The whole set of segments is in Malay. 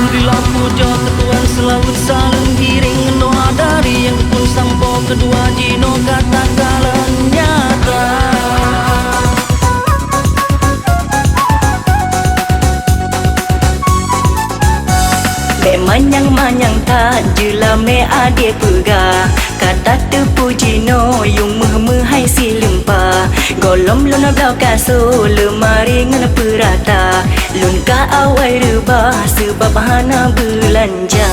Bila puja ketuan selawut saling giring doa dari yang pun sampo kedua jino kata kalian nyata. Be manyang-manyang tak jelame ade pega kata terpuji no yung meh-mehai si lempa golom luna blau kaso lemari ngana perata lun ka awai rubah sebab hana belanja.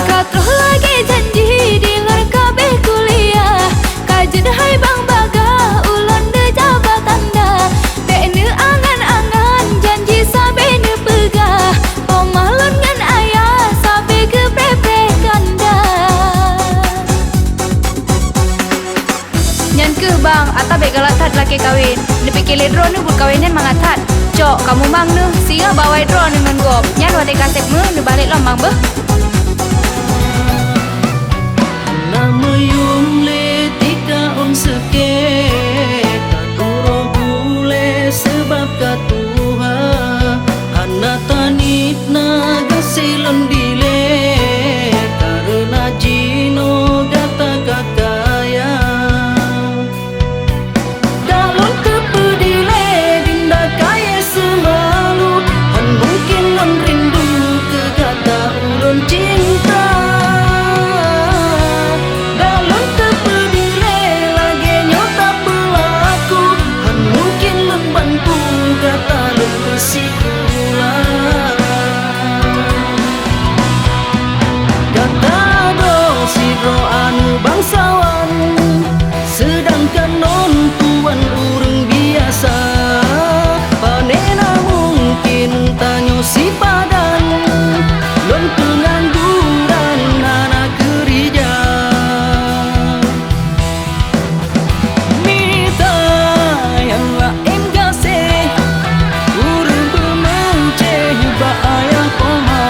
Katuh lagi janji di luar kabeh kuliah kajen hai bang baga ulon de jabatan dah dek ne angan-angan janji sabe ne pegah pomalon ngan ayah sabe ke prepe kanda nyan ke bang ata be galatat laki kawin ne pikir ledro ne bul kawinan mangatat cok kamu mang ne singa bawai drone dengan gop nyan wate kasek me ne balik lah mang beh. Namuyum le tika on seke katuro bule sebab katuha hana tanit na gasilon dile karena jino gata kakaya dalon kepedile dinda kaya semalu han mungkin non rindu ke kata ulun cinta. Bangsawan sedangkan non tuan urang biasa panena mungkin tanyo si padan lon pengangguran anak kerja mita yang lain kasih urang bermenceh ba ayah koma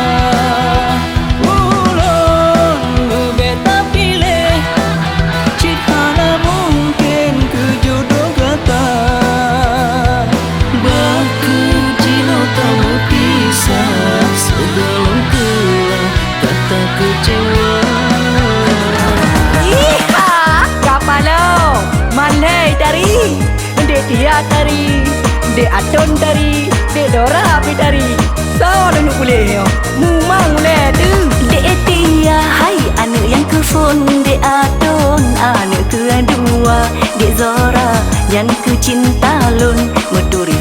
dia tari, de aton tari, de dora api tari. Sao lu boleh yo? Mumang boleh tu. De dia hai anak yang kefon, de aton anak kedua, de zora yang ku cinta lun, meduri